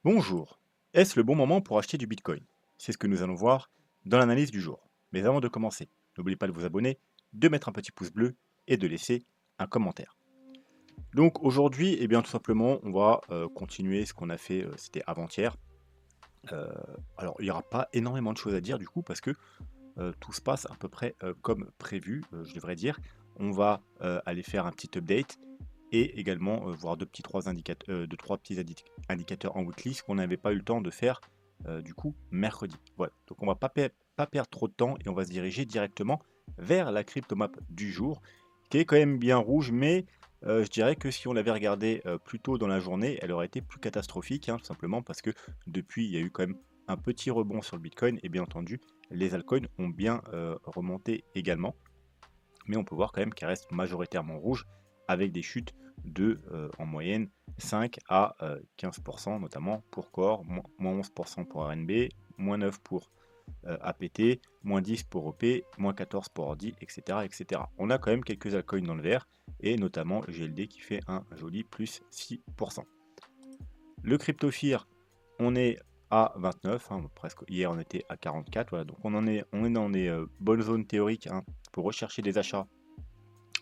Bonjour. Est-ce le bon moment pour acheter du Bitcoin? C'est ce que nous allons voir dans l'analyse du jour. Mais avant de commencer, n'oubliez pas de vous abonner, de mettre un petit pouce bleu et de laisser un commentaire. Donc aujourd'hui, eh bien tout simplement, on va continuer ce qu'on a fait, c'était avant-hier. Euh, alors il n'y aura pas énormément de choses à dire du coup parce que tout se passe à peu près comme prévu, je devrais dire. On va aller faire un petit update et également voir deux, trois petits indicateurs en weekly, ce qu'on n'avait pas eu le temps de faire du coup mercredi. Voilà, donc on va pas perdre trop de temps et on va se diriger directement vers la cryptomap du jour, qui est quand même bien rouge, mais je dirais que si on l'avait regardé plus tôt dans la journée, elle aurait été plus catastrophique, hein, tout simplement parce que depuis, il y a eu quand même un petit rebond sur le Bitcoin, et bien entendu, les altcoins ont bien remonté également, mais on peut voir quand même qu'elle reste majoritairement rouge avec des chutes de en moyenne 5 à 15%, notamment pour Core, moins 11% pour RNB, moins 9 pour APT, moins 10 pour OP, moins 14 pour Ordi, etc., etc. On a quand même quelques altcoins dans le vert, et notamment GLD qui fait un joli plus 6%. Le CryptoFear, on est à 29, hein, presque. Hier, on était à 44. Voilà, donc on est dans les bonnes zones théoriques, hein, pour rechercher des achats.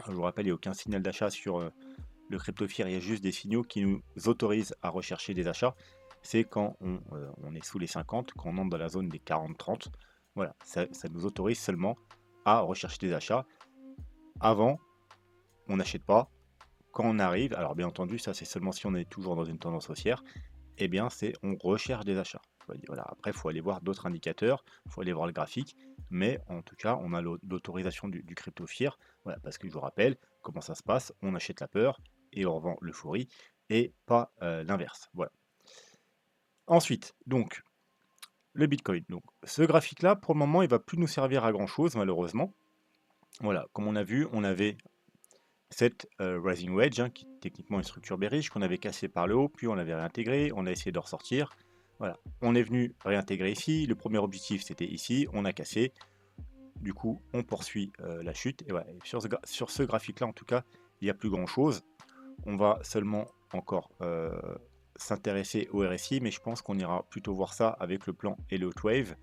Je vous rappelle, il n'y a aucun signal d'achat sur le CryptoFear. Il y a juste des signaux qui nous autorisent à rechercher des achats. C'est quand on est sous les 50, quand on entre dans la zone des 40-30. Voilà, ça nous autorise seulement à rechercher des achats. Avant, on n'achète pas. Quand on arrive, alors bien entendu, ça c'est seulement si on est toujours dans une tendance haussière, eh bien, c'est on recherche des achats. Voilà. Après, il faut aller voir d'autres indicateurs, il faut aller voir le graphique, mais en tout cas, on a l'autorisation du crypto fear. Voilà, parce que je vous rappelle comment ça se passe, on achète la peur et on revend l'euphorie, et pas l'inverse. Voilà. Ensuite, donc, le Bitcoin. Donc, ce graphique-là, pour le moment, il va plus nous servir à grand-chose, malheureusement. Voilà, comme on a vu, on avait cette Rising Wedge, hein, qui est techniquement une structure bearish, qu'on avait cassée par le haut, puis on l'avait réintégrée, on a essayé de ressortir. Voilà, on est venu réintégrer ici, le premier objectif c'était ici, on a cassé, du coup on poursuit la chute, et voilà, et sur ce graphique là en tout cas, il n'y a plus grand chose, on va seulement encore s'intéresser au RSI, mais je pense qu'on ira plutôt voir ça avec le plan Elliott Wave,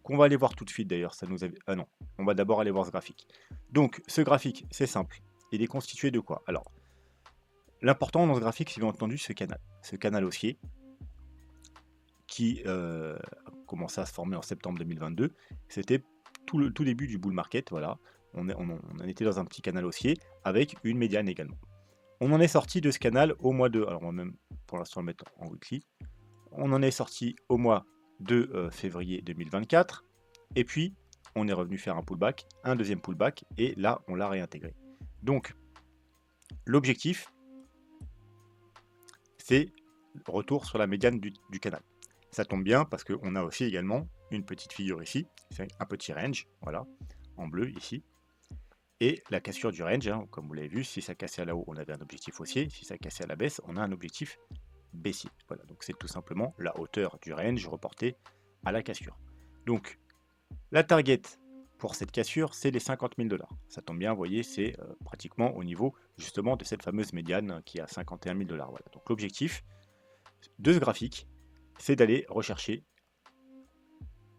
qu'on va aller voir tout de suite d'ailleurs, ça nous avait... Ah non, on va d'abord aller voir ce graphique. Donc ce graphique, c'est simple, il est constitué de quoi? Alors, l'important dans ce graphique, c'est bien entendu ce canal haussier qui a commencé à se former en septembre 2022. C'était tout début du bull market, voilà. On en était dans un petit canal haussier avec une médiane également. On en est sorti de ce canal au mois de... Alors on va même pour l'instant le mettre en weekly. On en est sorti au mois de février 2024. Et puis, on est revenu faire un pullback, un deuxième pullback, et là, on l'a réintégré. Donc, l'objectif, c'est retour sur la médiane du canal. Ça tombe bien parce qu'on a aussi également une petite figure ici, c'est un petit range, voilà, en bleu ici. Et la cassure du range, hein, comme vous l'avez vu, si ça cassait à la haut, on avait un objectif haussier, si ça cassait à la baisse, on a un objectif baissier. Voilà, donc c'est tout simplement la hauteur du range reportée à la cassure. Donc, la target pour cette cassure, c'est les 50 000 $. Ça tombe bien, vous voyez, c'est pratiquement au niveau justement de cette fameuse médiane qui est à 51 000 $. Voilà. Donc l'objectif de ce graphique, c'est d'aller rechercher,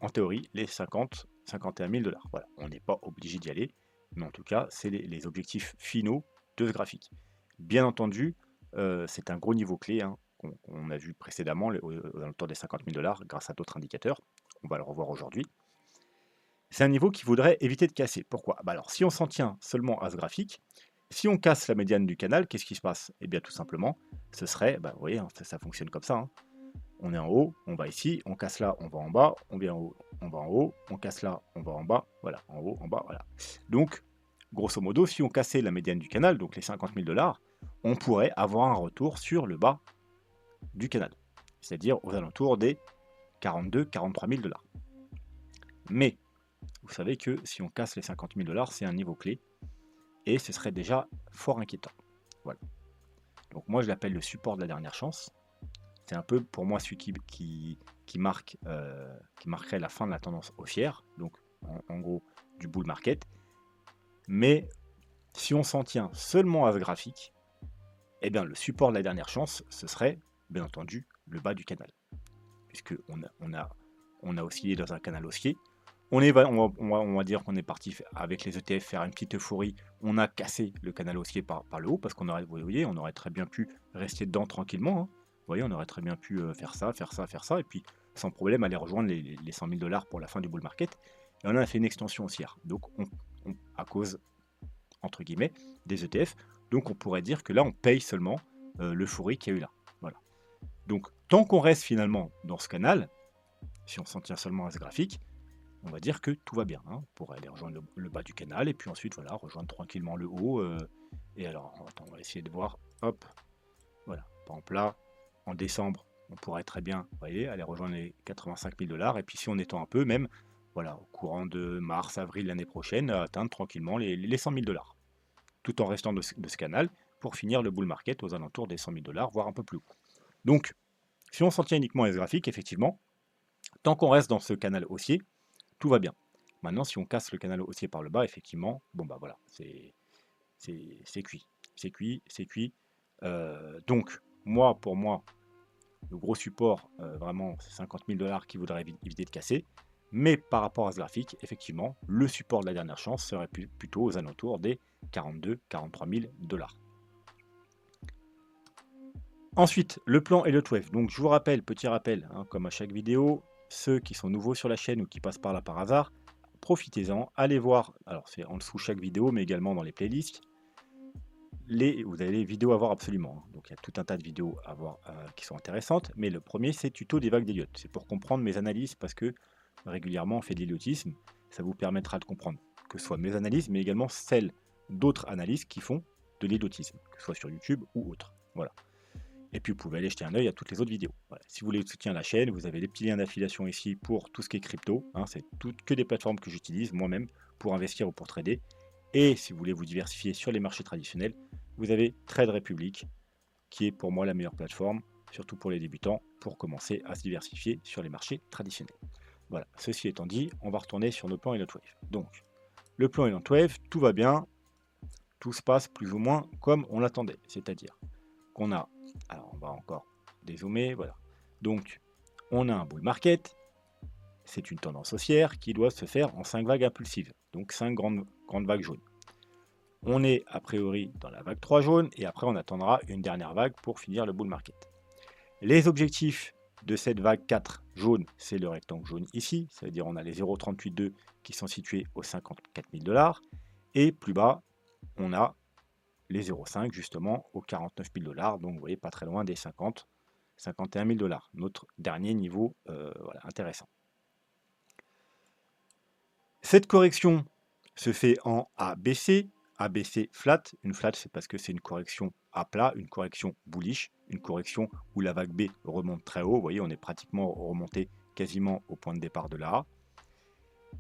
en théorie, les 51 000 $. Voilà. On n'est pas obligé d'y aller, mais en tout cas, c'est les objectifs finaux de ce graphique. Bien entendu, c'est un gros niveau clé, hein, qu'on a vu précédemment, aux alentours des 50 000 $, grâce à d'autres indicateurs. On va le revoir aujourd'hui. C'est un niveau qu'il faudrait éviter de casser. Pourquoi? Bah alors, si on s'en tient seulement à ce graphique, si on casse la médiane du canal, qu'est-ce qui se passe? Eh bien, tout simplement, ce serait, bah, vous voyez, hein, ça fonctionne comme ça, hein. On est en haut, on va ici, on casse là, on va en bas, on vient en haut, on va en haut, on casse là, on va en bas, voilà, en haut, en bas, voilà. Donc, grosso modo, si on cassait la médiane du canal, donc les 50 000 $, on pourrait avoir un retour sur le bas du canal, c'est-à-dire aux alentours des 42-43 000 $. Mais, vous savez que si on casse les 50 000 $, c'est un niveau clé, et ce serait déjà fort inquiétant. Voilà. Donc moi, je l'appelle le support de la dernière chance. C'est un peu pour moi celui qui marquerait la fin de la tendance haussière, donc en gros du bull market. Mais si on s'en tient seulement à ce graphique, eh bien le support de la dernière chance, ce serait bien entendu le bas du canal. puisqu'on a oscillé dans un canal haussier. On va dire qu'on est parti avec les ETF faire une petite euphorie. On a cassé le canal haussier par le haut parce vous voyez, on aurait très bien pu rester dedans tranquillement, hein. Vous voyez, on aurait très bien pu faire ça, et puis sans problème aller rejoindre les 100 000 $ pour la fin du bull market. Et on a fait une extension haussière. Donc, à cause, entre guillemets, des ETF. Donc, on pourrait dire que là, on paye seulement l'euphorie qu'il y a eu là. Voilà. Donc, tant qu'on reste finalement dans ce canal, si on s'en tient seulement à ce graphique, on va dire que tout va bien, hein. On pourrait aller rejoindre le bas du canal et puis ensuite voilà, rejoindre tranquillement le haut. Et alors, attends, on va essayer de voir. Hop, voilà. Par exemple là, en décembre, on pourrait très bien, vous voyez, aller rejoindre les 85 000 $. Et puis si on étend un peu, même, voilà, au courant de mars, avril l'année prochaine, atteindre tranquillement les 100 000 $, tout en restant de ce canal pour finir le bull market aux alentours des 100 000 $, voire un peu plus haut. Donc, si on s'en tient uniquement à ce graphique, effectivement, tant qu'on reste dans ce canal haussier, tout va bien. Maintenant, si on casse le canal haussier par le bas, effectivement, bon bah voilà, c'est cuit. C'est cuit, c'est cuit. Donc, pour moi, le gros support, vraiment, c'est 50 000 $ qu'il voudrait éviter de casser. Mais par rapport à ce graphique, effectivement, le support de la dernière chance serait plutôt aux alentours des 42 000 $, 43 000 $. Ensuite, le plan Elliott Wave. Donc, je vous rappelle, petit rappel, hein, comme à chaque vidéo, ceux qui sont nouveaux sur la chaîne ou qui passent par là par hasard, profitez-en, allez voir, alors c'est en dessous chaque vidéo, mais également dans les playlists, vous avez les vidéos à voir absolument, hein. Donc il y a tout un tas de vidéos à voir qui sont intéressantes, mais le premier c'est tuto des vagues d'Elliott. C'est pour comprendre mes analyses parce que régulièrement on fait de l'elliotisme, ça vous permettra de comprendre que ce soit mes analyses, mais également celles d'autres analystes qui font de l'elliotisme, que ce soit sur YouTube ou autre. Voilà. Et puis vous pouvez aller jeter un œil à toutes les autres vidéos. Voilà. Si vous voulez soutenir la chaîne, vous avez les petits liens d'affiliation ici pour tout ce qui est crypto, hein. C'est que des plateformes que j'utilise moi-même pour investir ou pour trader. Et si vous voulez vous diversifier sur les marchés traditionnels, vous avez Trade Republic, qui est pour moi la meilleure plateforme, surtout pour les débutants, pour commencer à se diversifier sur les marchés traditionnels. Voilà, ceci étant dit, on va retourner sur nos plans Elliott Wave. Donc, le plan Elliott Wave, tout va bien, tout se passe plus ou moins comme on l'attendait. C'est-à-dire qu'on a, alors on va encore dézoomer, voilà. Donc, on a un bull market, c'est une tendance haussière qui doit se faire en 5 vagues impulsives, donc 5 grandes vagues jaunes. On est a priori dans la vague 3 jaune et après on attendra une dernière vague pour finir le bull market. Les objectifs de cette vague 4 jaune, c'est le rectangle jaune ici, ça veut dire on a les 0,382 qui sont situés aux 54 000 $, et plus bas, on a les 0,5 justement aux 49 000 $, donc vous voyez pas très loin des 51 000 $, notre dernier niveau voilà, intéressant. Cette correction se fait en ABC, ABC flat. Une flat, c'est parce que c'est une correction à plat, une correction bullish, une correction où la vague B remonte très haut. Vous voyez, on est pratiquement remonté quasiment au point de départ de la A.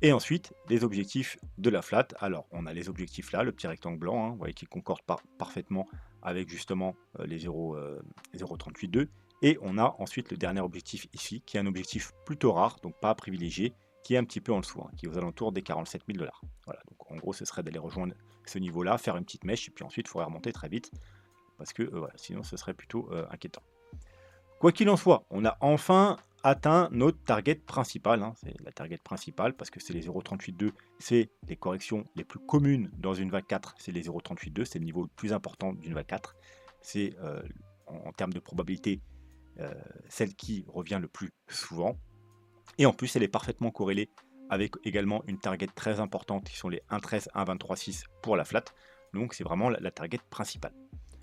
Et ensuite, les objectifs de la flat. Alors, on a les objectifs là, le petit rectangle blanc, hein, vous voyez, qui concorde parfaitement avec justement les 0,382. Et on a ensuite le dernier objectif ici, qui est un objectif plutôt rare, donc pas privilégié, qui est un petit peu en dessous, hein, qui est aux alentours des 47 000 $. Voilà, donc en gros, ce serait d'aller rejoindre ce niveau-là, faire une petite mèche, et puis ensuite, il faudrait remonter très vite, parce que voilà, sinon, ce serait plutôt inquiétant. Quoi qu'il en soit, on a enfin atteint notre target principal, hein, c'est la target principale, parce que c'est les 0,382, c'est les corrections les plus communes dans une vague 4, c'est les 0,382, c'est le niveau le plus important d'une vague 4, c'est en termes de probabilité, celle qui revient le plus souvent. Et en plus, elle est parfaitement corrélée avec également une target très importante qui sont les 1,13, 1,23,6 pour la flat. Donc c'est vraiment la target principale.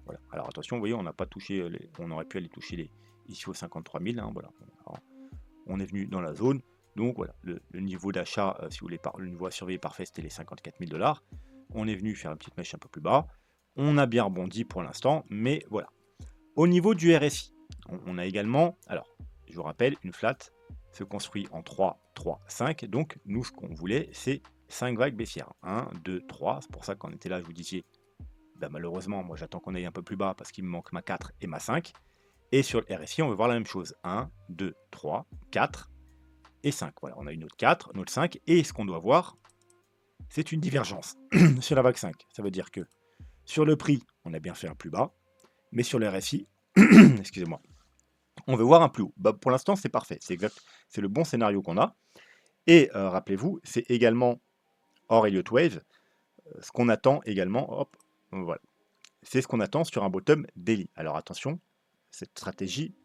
Voilà. Alors attention, vous voyez, on n'a pas touché, on aurait pu aller toucher ici aux 53 000. Hein, voilà. Alors, on est venu dans la zone. Donc voilà, le niveau d'achat, si vous voulez, le niveau à surveiller parfait, c'était les 54 000 $. On est venu faire une petite mèche un peu plus bas. On a bien rebondi pour l'instant, mais voilà. Au niveau du RSI, on a également, alors je vous rappelle, une flat se construit en 3, 3, 5. Donc, nous, ce qu'on voulait, c'est 5 vagues baissières. 1, 2, 3. C'est pour ça qu'on était là, je vous disais, ben, malheureusement, moi, j'attends qu'on aille un peu plus bas parce qu'il me manque ma 4 et ma 5. Et sur le RSI, on veut voir la même chose. 1, 2, 3, 4 et 5. Voilà, on a une autre 4, une autre 5. Et ce qu'on doit voir, c'est une divergence sur la vague 5. Ça veut dire que sur le prix, on a bien fait un plus bas. Mais sur le RSI, excusez-moi, On veut voir un plus haut. Bah, pour l'instant, c'est parfait. C'est le bon scénario qu'on a. Et rappelez-vous, c'est également hors Elliott Wave, ce qu'on attend également. Hop, voilà. C'est ce qu'on attend sur un bottom daily. Alors attention, cette stratégie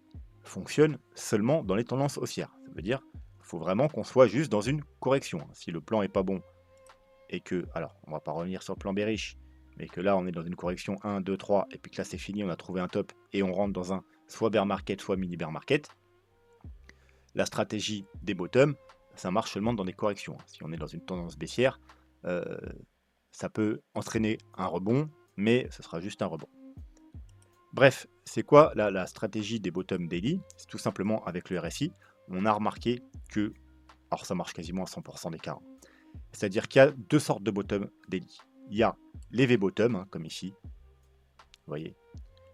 fonctionne seulement dans les tendances haussières. Ça veut dire qu'il faut vraiment qu'on soit juste dans une correction. Si le plan est pas bon et que, alors on va pas revenir sur le plan bearish, mais que là on est dans une correction 1, 2, 3, et puis que là c'est fini, on a trouvé un top et on rentre dans un soit bear market, soit mini bear market, la stratégie des bottoms, ça marche seulement dans des corrections. Si on est dans une tendance baissière, euh, ça peut entraîner un rebond, mais ce sera juste un rebond. Bref, c'est quoi la stratégie des bottom daily? C'est tout simplement avec le RSI, on a remarqué que, alors ça marche quasiment à 100% des cas, hein. C'est-à-dire qu'il y a deux sortes de bottom daily. Il y a les V-bottom, hein, comme ici, vous voyez.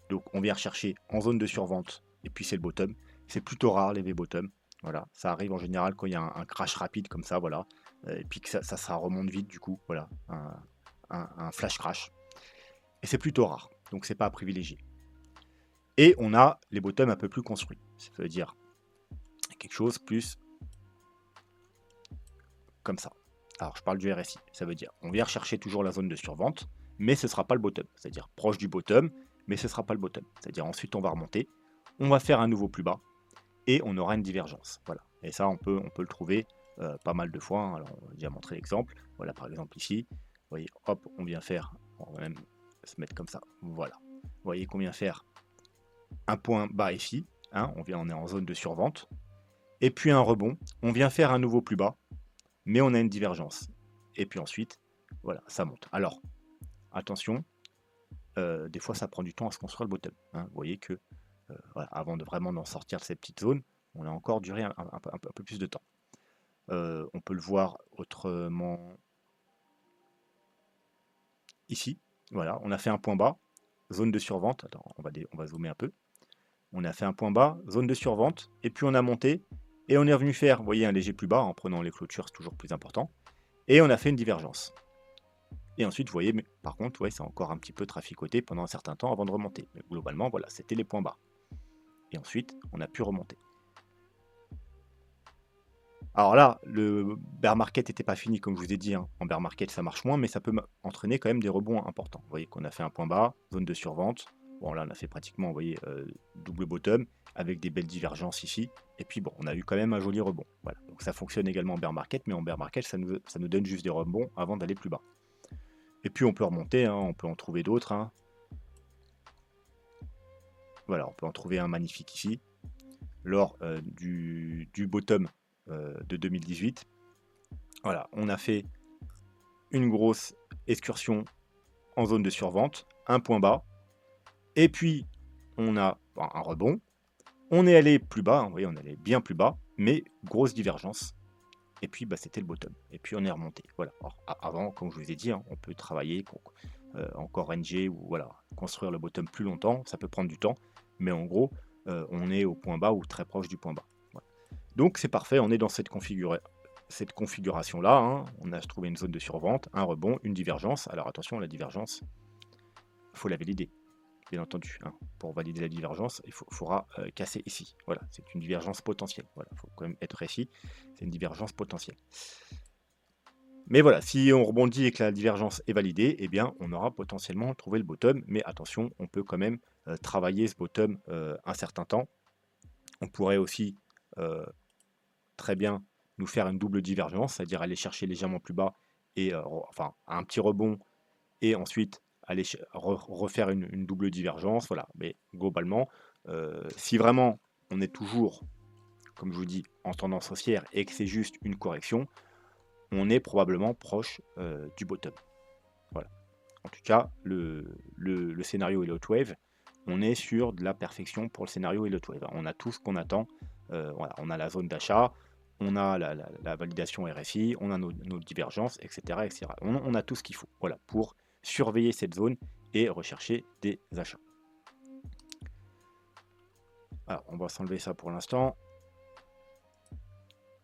Donc on vient chercher en zone de survente, et puis c'est le bottom. C'est plutôt rare les V-bottom. Voilà, ça arrive en général quand il y a un crash rapide comme ça, voilà. Et puis que ça remonte vite du coup, voilà. Un flash crash. Et c'est plutôt rare, donc c'est pas à privilégier. Et on a les bottoms un peu plus construits. Ça veut dire quelque chose plus comme ça. Alors je parle du RSI. Ça veut dire on vient chercher toujours la zone de survente, mais ce ne sera pas le bottom. C'est-à-dire proche du bottom, mais ce ne sera pas le bottom. C'est-à-dire ensuite on va remonter, on va faire un nouveau plus bas, et on aura une divergence. Voilà. Et ça, on peut le trouver pas mal de fois, hein. Alors, on va déjà montrer l'exemple. Voilà, par exemple ici. Vous voyez, hop, on vient faire, on va même se mettre comme ça. Voilà. Vous voyez qu'on vient faire un point bas ici. Hein, on est en zone de survente. Et puis un rebond. On vient faire un nouveau plus bas, mais on a une divergence. Et puis ensuite, voilà, ça monte. Alors, attention, des fois, ça prend du temps à se construire le bottom. Hein. Vous voyez que voilà, avant de vraiment d'en sortir de cette petite zone, on a encore duré un peu plus de temps. On peut le voir autrement ici. Voilà, on a fait un point bas, zone de survente. Attends, on va zoomer un peu. On a fait un point bas, zone de survente, et puis on a monté, et on est revenu faire, vous voyez, un léger plus bas, en prenant les clôtures, c'est toujours plus important, et on a fait une divergence. Et ensuite, vous voyez, mais par contre, ouais, c'est encore un petit peu traficoté pendant un certain temps avant de remonter. Mais globalement, voilà, c'était les points bas. Et ensuite, on a pu remonter. Alors là, le bear market n'était pas fini, comme je vous ai dit, hein. En bear market, ça marche moins, mais ça peut entraîner quand même des rebonds importants. Vous voyez qu'on a fait un point bas, zone de survente. Bon, là, on a fait pratiquement, vous voyez, double bottom, avec des belles divergences ici. Et puis, bon, on a eu quand même un joli rebond. Voilà. Donc, ça fonctionne également en bear market, mais en bear market, ça nous donne juste des rebonds avant d'aller plus bas. Et puis, on peut remonter, hein, on peut en trouver d'autres, hein. Voilà, on peut en trouver un magnifique ici, lors du bottom de 2018. Voilà, on a fait une grosse excursion en zone de survente, un point bas, et puis on a un rebond, on est allé plus bas, hein, vous voyez, on est allé bien plus bas, mais grosse divergence, et puis bah, c'était le bottom, et puis on est remonté. Voilà. Alors, avant, comme je vous ai dit, hein, on peut travailler encore NG, ou voilà, construire le bottom plus longtemps, ça peut prendre du temps, mais en gros, on est au point bas ou très proche du point bas. Voilà. Donc c'est parfait, on est dans cette configuration-là, hein. On a trouvé une zone de survente, un rebond, une divergence. Alors attention, la divergence, il faut la valider, bien entendu, hein. Pour valider la divergence, il faudra casser ici. Voilà, c'est une divergence potentielle. Voilà, il faut quand même être précis, c'est une divergence potentielle. Mais voilà, si on rebondit et que la divergence est validée, eh bien, on aura potentiellement trouvé le bottom. Mais attention, on peut quand même travailler ce bottom un certain temps. On pourrait aussi très bien nous faire une double divergence, c'est-à-dire aller chercher légèrement plus bas et enfin un petit rebond, et ensuite aller refaire une double divergence. Voilà, mais globalement, si vraiment on est toujours, comme je vous dis, en tendance haussière et que c'est juste une correction, on est probablement proche du bottom. Voilà. En tout cas, le scénario Elliott Wave, on est sur de la perfection pour le scénario Elliott Wave. On a tout ce qu'on attend. Voilà, on a la zone d'achat, on a la validation RSI, on a nos divergences, etc. etc. On a tout ce qu'il faut, voilà, pour surveiller cette zone et rechercher des achats. Alors, on va s'enlever ça pour l'instant.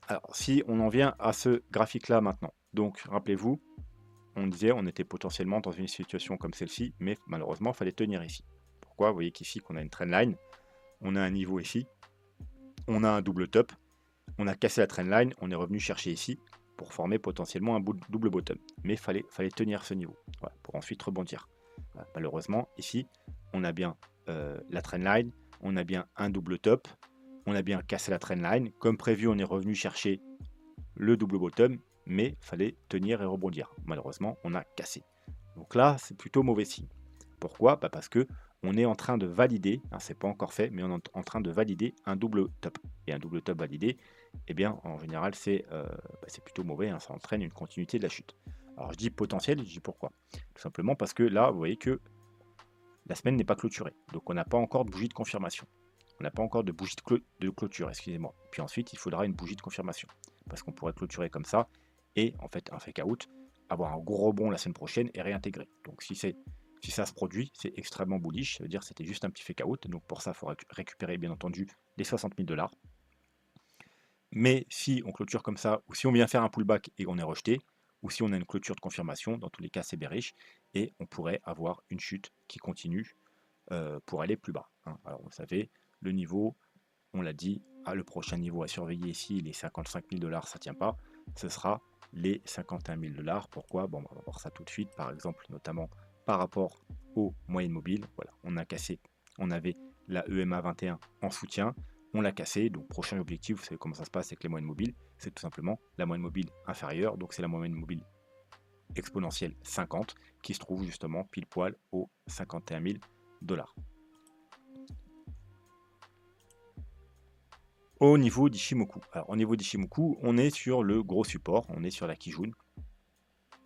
Alors, si on en vient à ce graphique-là maintenant, donc rappelez-vous, on disait on était potentiellement dans une situation comme celle-ci, mais malheureusement, il fallait tenir ici. Pourquoi? Vous voyez qu'ici, qu'on a une trendline, on a un niveau ici, on a un double top, on a cassé la trendline, on est revenu chercher ici pour former potentiellement un double bottom. Mais fallait tenir ce niveau, voilà, pour ensuite rebondir. Voilà, malheureusement, ici, on a bien la trendline, on a bien un double top, on a bien cassé la trendline. Comme prévu, on est revenu chercher le double bottom, mais fallait tenir et rebondir. Malheureusement, on a cassé. Donc là, c'est plutôt mauvais signe. Pourquoi? Bah parce que on est en train de valider, hein, c'est pas encore fait, mais on est en train de valider un double top. Et un double top validé, eh bien, en général, c'est plutôt mauvais, hein, ça entraîne une continuité de la chute. Alors je dis potentiel, je dis pourquoi? Tout simplement parce que là, vous voyez que la semaine n'est pas clôturée. Donc on n'a pas encore de bougie de confirmation. On n'a pas encore de bougie de clôture, excusez-moi. Puis ensuite, il faudra une bougie de confirmation. Parce qu'on pourrait clôturer comme ça et en fait un fake out, avoir un gros rebond la semaine prochaine et réintégrer. Donc si ça se produit, c'est extrêmement bullish. Ça veut dire que c'était juste un petit fake out. Donc pour ça, il faut récupérer bien entendu les 60 000 $. Mais si on clôture comme ça, ou si on vient faire un pullback et on est rejeté, ou si on a une clôture de confirmation, dans tous les cas c'est bearish, et on pourrait avoir une chute qui continue pour aller plus bas, hein. Alors vous savez, le niveau, on l'a dit, le prochain niveau à surveiller ici, les 55 000 $, ça ne tient pas, ce sera les 51 000 $. Pourquoi? Bon, on va voir ça tout de suite, par exemple, notamment par rapport aux moyennes mobiles. Voilà, on a cassé, on avait la EMA 21 en soutien, on l'a cassé, donc prochain objectif, vous savez comment ça se passe avec les moyennes mobiles, c'est tout simplement la moyenne mobile inférieure, donc c'est la moyenne mobile exponentielle 50 qui se trouve justement pile poil aux 51 000 $. Au niveau d'Ishimoku. Alors, au niveau d'Ishimoku, on est sur le gros support, on est sur la Kijun,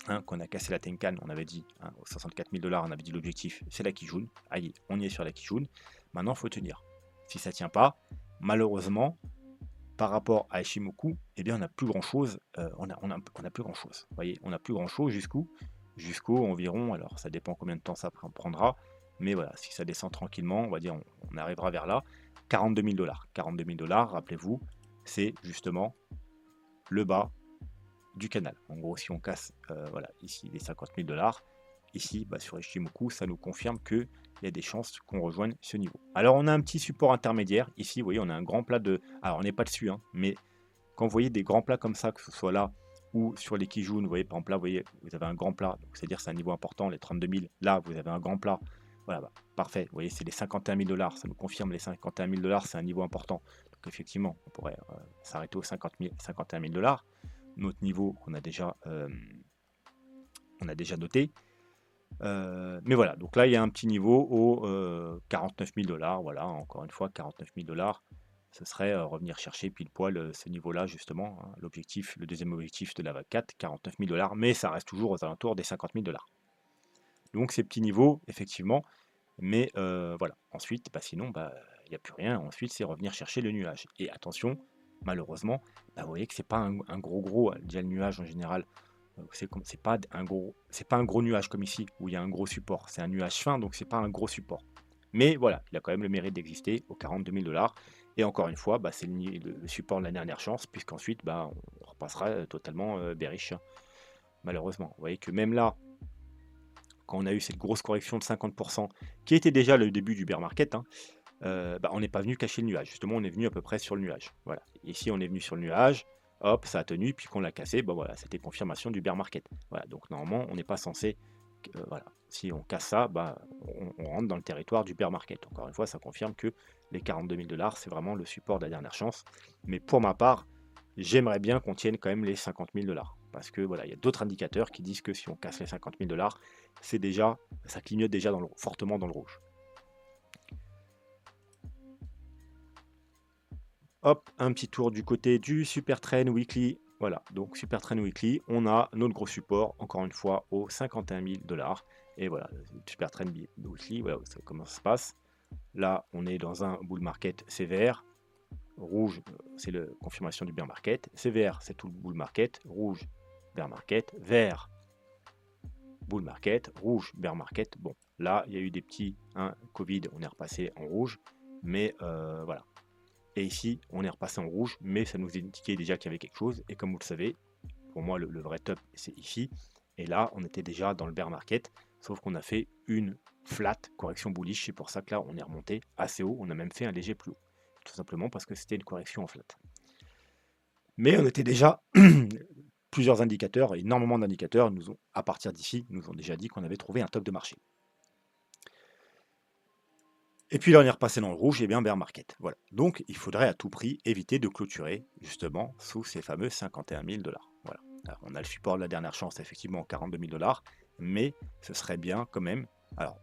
hein, qu'on a cassé la Tenkan, on avait dit, hein, aux 64 000 $, on avait dit l'objectif, c'est la Kijun. Allez, on y est sur la Kijun. Maintenant, il faut tenir. Si ça ne tient pas, malheureusement, par rapport à Ishimoku, eh bien, on n'a plus grand-chose. On a plus grand-chose. Vous voyez, on n'a plus grand-chose jusqu'au environ, alors ça dépend combien de temps ça prendra, mais voilà, si ça descend tranquillement, on va dire, on arrivera vers là. 42 000 $. 42 000 $, rappelez-vous, c'est justement le bas du canal. En gros, si on casse voilà, ici les 50 000 $, ici bah, sur Ishimoku, ça nous confirme qu'il y a des chances qu'on rejoigne ce niveau. Alors on a un petit support intermédiaire. Ici, vous voyez, on a un grand plat de... Alors on n'est pas dessus, hein, mais quand vous voyez des grands plats comme ça, que ce soit là ou sur les Kijun, vous voyez, par exemple là, vous voyez, vous avez un grand plat, c'est-à-dire c'est un niveau important, les 32 000, là, vous avez un grand plat. Voilà, bah, parfait. Vous voyez, c'est les 51 000 $. Ça nous confirme les 51 000 $, c'est un niveau important. Donc effectivement, on pourrait s'arrêter aux 51 000 $. Notre niveau qu'on a déjà, on a déjà noté. Mais voilà, donc là, il y a un petit niveau aux 49 000 $. Voilà, encore une fois, 49 000 $. Ce serait revenir chercher pile poil ce niveau-là, justement, hein, l'objectif, le deuxième objectif de la vague 4, 49 000 $, mais ça reste toujours aux alentours des 50 000 $. Donc ces petits niveaux, effectivement, mais voilà. Ensuite, bah, sinon, bah, il n'y a plus rien. Ensuite, c'est revenir chercher le nuage. Et attention, malheureusement, bah, vous voyez que c'est pas un gros, déjà le nuage en général, c'est pas un gros nuage comme ici, où il y a un gros support. C'est un nuage fin, donc c'est pas un gros support. Mais voilà, il a quand même le mérite d'exister aux 42 000 $. Et encore une fois, bah, c'est le support de la dernière chance, puisqu'ensuite, bah, on repassera totalement bearish, malheureusement. Vous voyez que même là, quand on a eu cette grosse correction de 50%, qui était déjà le début du bear market, hein, bah, on n'est pas venu cacher le nuage. Justement, on est venu à peu près sur le nuage. Voilà. Ici, on est venu sur le nuage, hop, ça a tenu, puis qu'on l'a cassé, bah voilà, c'était confirmation du bear market. Voilà. Donc normalement, on n'est pas censé, voilà, si on casse ça, bah, on rentre dans le territoire du bear market. Encore une fois, ça confirme que les 42 000 $, c'est vraiment le support de la dernière chance. Mais pour ma part, j'aimerais bien qu'on tienne quand même les 50 000 $. Parce que voilà, il y a d'autres indicateurs qui disent que si on casse les 50 000 $, c'est déjà, ça clignote déjà fortement dans le rouge. Hop, un petit tour du côté du Super Trend Weekly. Voilà, donc Super Trend Weekly, on a notre gros support, encore une fois, aux 51 000 $. Et voilà, Super Trend Weekly, voilà comment ça se passe. Là, on est dans un bull market sévère. Rouge, c'est la confirmation du bear market. Sévère, c'est tout le bull market. Rouge, bear market. Vert, bull market. Rouge, bear market. Bon, là, il y a eu des petits Covid, on est repassé en rouge. Mais voilà. Et ici, on est repassé en rouge, mais ça nous indiquait déjà qu'il y avait quelque chose. Et comme vous le savez, pour moi, le vrai top, c'est ici. Et là, on était déjà dans le bear market, sauf qu'on a fait une flat correction bullish. C'est pour ça que là, on est remonté assez haut. On a même fait un léger plus haut. tout simplement parce que c'était une correction en flat. Mais on était déjà plusieurs indicateurs, énormément d'indicateurs, à partir d'ici, nous ont déjà dit qu'on avait trouvé un top de marché. Et puis là, on est repassé dans le rouge, et bien bear market. Voilà. Donc, il faudrait à tout prix éviter de clôturer, justement, sous ces fameux 51 000 $. Voilà. Alors, on a le support de la dernière chance, effectivement, 42 000 $, mais ce serait bien quand même. Alors,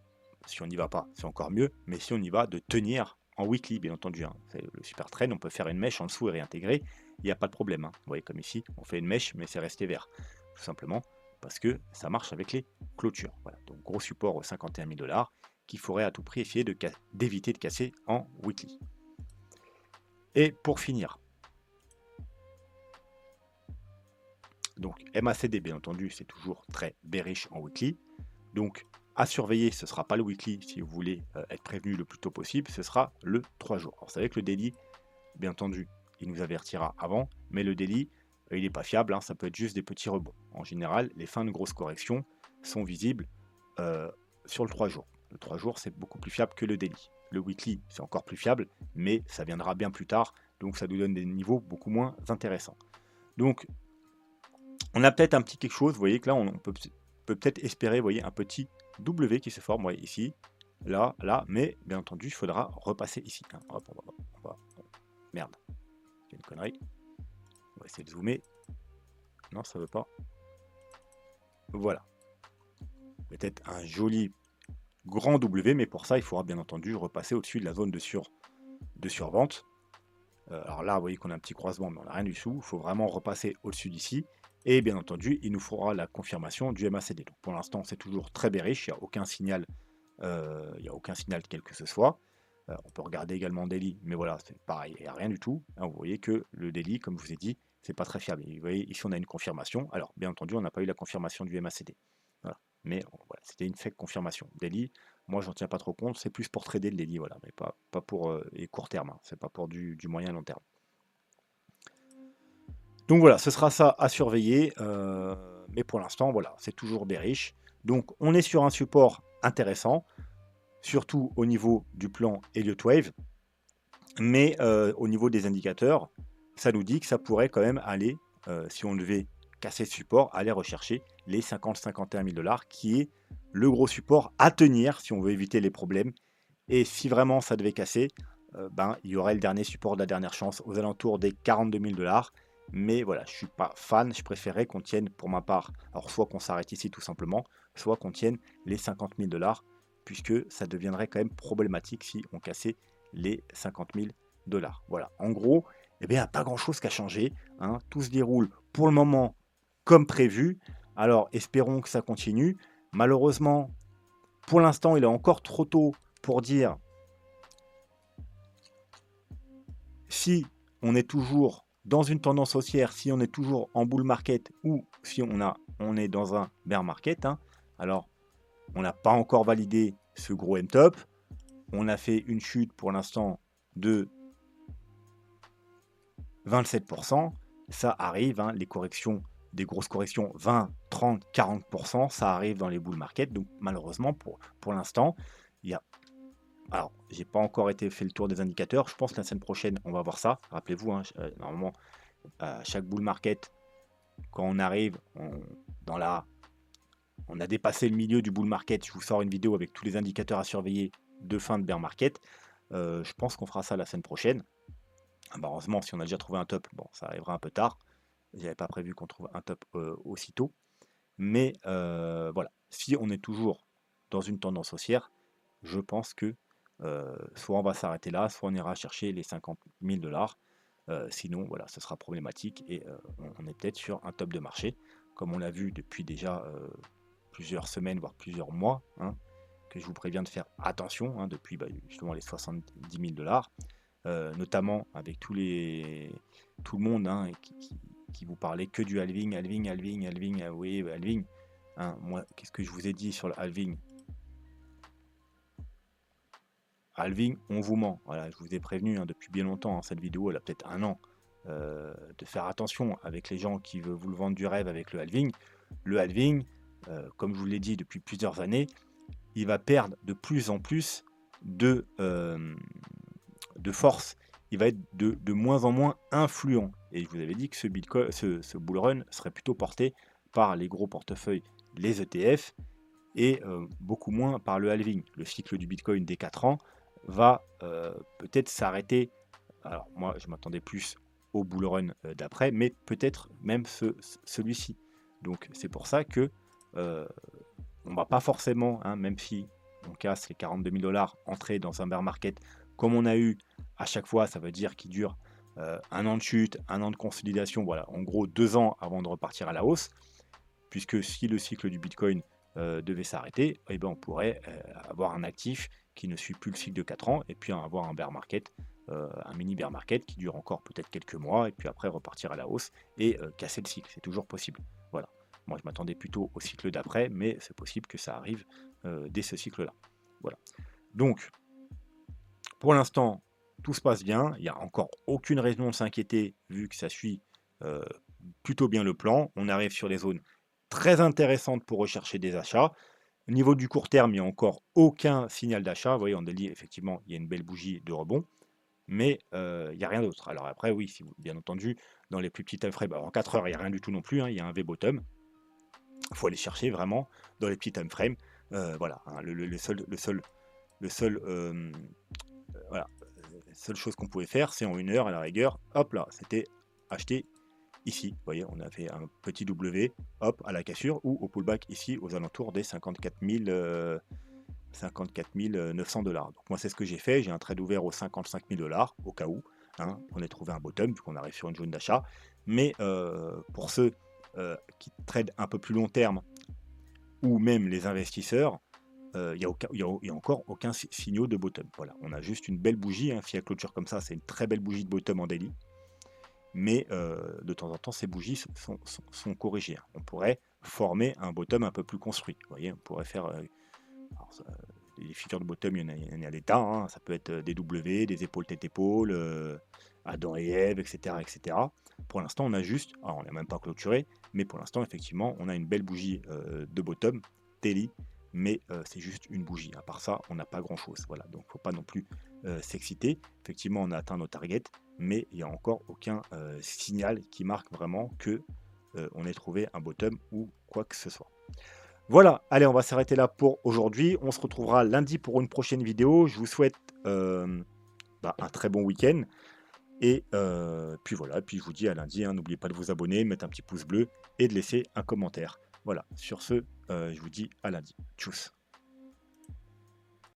si on n'y va pas, c'est encore mieux, mais si on y va, de tenir en weekly, bien entendu. Hein. C'est le super trend, on peut faire une mèche en dessous et réintégrer, il n'y a pas de problème. Hein. Vous voyez, comme ici, on fait une mèche, mais c'est resté vert. Tout simplement parce que ça marche avec les clôtures. Voilà. Donc, gros support aux 51 000 $. Qu'il faudrait à tout prix essayer d'éviter de casser en weekly. Et pour finir, donc MACD, bien entendu, c'est toujours très bearish en weekly. Donc à surveiller, ce ne sera pas le weekly si vous voulez être prévenu le plus tôt possible, ce sera le 3 jours. Alors, vous savez que le daily, bien entendu, il nous avertira avant, mais le daily, il n'est pas fiable, hein, ça peut être juste des petits rebonds. En général, les fins de grosses corrections sont visibles sur le 3 jours. Le 3 jours, c'est beaucoup plus fiable que le daily. Le weekly, c'est encore plus fiable, mais ça viendra bien plus tard, donc ça nous donne des niveaux beaucoup moins intéressants. Donc, on a peut-être un petit quelque chose, vous voyez que là, on peut peut-être espérer, vous voyez, un petit W qui se forme, vous voyez, ici, là, mais bien entendu, il faudra repasser ici. Hein. Hop, merde, c'est une connerie. On va essayer de zoomer. Non, ça veut pas. Voilà. Peut-être un joli grand W, mais pour ça, il faudra bien entendu repasser au-dessus de la zone de survente. Alors là, vous voyez qu'on a un petit croisement, mais on n'a rien du tout. Il faut vraiment repasser au-dessus d'ici. Et bien entendu, il nous faudra la confirmation du MACD. Donc pour l'instant, c'est toujours très bearish. Il n'y a aucun signal, quel que ce soit. On peut regarder également daily, mais voilà, c'est pareil, il n'y a rien du tout. Hein, vous voyez que le daily, comme je vous ai dit, c'est pas très fiable. Et vous voyez, ici, on a une confirmation. Alors, bien entendu, on n'a pas eu la confirmation du MACD. Voilà. Mais voilà, c'était une fake confirmation. Daily, moi, j'en tiens pas trop compte. C'est plus pour trader le daily, voilà, mais pas pour les court terme. Hein. C'est pas pour du moyen long terme. Donc voilà, ce sera ça à surveiller. Mais pour l'instant, voilà, c'est toujours bearish. Donc, on est sur un support intéressant, surtout au niveau du plan Elliott Wave. Mais au niveau des indicateurs, ça nous dit que ça pourrait quand même aller, si on devait casser ce support, aller rechercher les 50-51 000 $, qui est le gros support à tenir si on veut éviter les problèmes. Et si vraiment ça devait casser, il y aurait le dernier support de la dernière chance aux alentours des 42 000 $. Mais voilà, je ne suis pas fan, je préférais qu'on tienne pour ma part, alors soit qu'on s'arrête ici tout simplement, soit qu'on tienne les 50 000 $, puisque ça deviendrait quand même problématique si on cassait les 50 000 $. Voilà, en gros, il n'y a pas grand-chose qui a changé. Hein. Tout se déroule pour le moment comme prévu. Alors, espérons que ça continue. Malheureusement, pour l'instant, il est encore trop tôt pour dire si on est toujours dans une tendance haussière, si on est toujours en bull market ou si on est dans un bear market. Hein. Alors, on n'a pas encore validé ce gros M-top. On a fait une chute pour l'instant de 27%. Ça arrive, hein, les corrections, des grosses corrections, 20, 30, 40%, ça arrive dans les bull market. Donc malheureusement, pour l'instant, il y a... Alors, j'ai pas encore fait le tour des indicateurs. Je pense que la semaine prochaine, on va voir ça. Rappelez-vous, hein, normalement, à chaque bull market, quand on arrive on a dépassé le milieu du bull market. Je vous sors une vidéo avec tous les indicateurs à surveiller de fin de bear market. Je pense qu'on fera ça la semaine prochaine. Heureusement, si on a déjà trouvé un top, bon, ça arrivera un peu tard. Je n'avais pas prévu qu'on trouve un top aussitôt. Mais voilà, si on est toujours dans une tendance haussière, je pense que soit on va s'arrêter là, soit on ira chercher les 50 000 $. Sinon, voilà, ce sera problématique et on est peut-être sur un top de marché, comme on l'a vu depuis déjà plusieurs semaines, voire plusieurs mois, hein, que je vous préviens de faire attention, hein, depuis justement les 70 000 $, notamment avec tout le monde, hein, qui vous parlait que du halving, oui, halving. Hein, moi, qu'est-ce que je vous ai dit sur le halving? Halving, on vous ment. Voilà, je vous ai prévenu, hein, depuis bien longtemps, hein, cette vidéo, elle a peut-être un an, de faire attention avec les gens qui veulent vous le vendre du rêve avec le halving. Le halving, comme je vous l'ai dit depuis plusieurs années, il va perdre de plus en plus de force il va être de moins en moins influent. Et je vous avais dit que ce bull run serait plutôt porté par les gros portefeuilles, les ETF, et beaucoup moins par le halving. Le cycle du Bitcoin des 4 ans va peut-être s'arrêter. Alors moi, je m'attendais plus au bull run d'après, mais peut-être même celui-ci. Donc c'est pour ça que on va pas forcément, hein, même si on casse les 42 000 $, entrer dans un bear market comme on a eu à chaque fois, ça veut dire qu'il dure un an de chute, un an de consolidation, voilà, en gros 2 ans avant de repartir à la hausse, puisque si le cycle du Bitcoin devait s'arrêter, eh ben, on pourrait avoir un actif qui ne suit plus le cycle de 4 ans, et puis avoir un bear market, un mini bear market qui dure encore peut-être quelques mois, et puis après repartir à la hausse et casser le cycle, c'est toujours possible. Voilà. Moi, je m'attendais plutôt au cycle d'après, mais c'est possible que ça arrive dès ce cycle-là. Voilà. Donc, pour l'instant, tout se passe bien. Il n'y a encore aucune raison de s'inquiéter vu que ça suit euh, plutôt bien le plan. On arrive sur des zones très intéressantes pour rechercher des achats. Au niveau du court terme, il n'y a encore aucun signal d'achat. Vous voyez, on a dit effectivement, il y a une belle bougie de rebond, mais il n'y a rien d'autre. Alors après, oui, si bien entendu, dans les plus petits time frames, en 4 heures, il n'y a rien du tout non plus. Il y a un V-bottom. Il faut aller chercher vraiment dans les petits time frames. Voilà, hein, le seul voilà, la seule chose qu'on pouvait faire, c'est en 1 heure à la rigueur, hop là, c'était acheter ici. Vous voyez, on a fait un petit W, hop, à la cassure, ou au pullback ici, aux alentours des 54 900 $. Donc moi, c'est ce que j'ai fait. J'ai un trade ouvert aux 55 000 $, au cas où, hein, on ait trouvé un bottom, vu qu'on arrive sur une zone d'achat. Mais pour ceux qui tradent un peu plus long terme, ou même les investisseurs, il n'y a encore aucun signaux de bottom. Voilà, on a juste une belle bougie, hein, à clôture comme ça, c'est une très belle bougie de bottom en daily. Mais de temps en temps, ces bougies sont corrigées, hein. On pourrait former un bottom un peu plus construit. Vous voyez, on pourrait faire des figures de bottom, il y en a des tas, hein. Ça peut être des W, des épaules tête-épaule, Adam et Ève, etc., etc. Pour l'instant, on a juste, alors on n'a même pas clôturé, mais pour l'instant, effectivement, on a une belle bougie de bottom, daily, mais c'est juste une bougie. À part ça, on n'a pas grand-chose. Voilà, donc il ne faut pas non plus s'exciter. Effectivement, on a atteint nos targets, mais il n'y a encore aucun signal qui marque vraiment que on ait trouvé un bottom ou quoi que ce soit. Voilà, allez, on va s'arrêter là pour aujourd'hui. On se retrouvera lundi pour une prochaine vidéo. Je vous souhaite un très bon week-end. Et puis voilà, puis je vous dis à lundi, hein. N'oubliez pas de vous abonner, mettre un petit pouce bleu et de laisser un commentaire. Voilà, sur ce, je vous dis à lundi. Tchuss.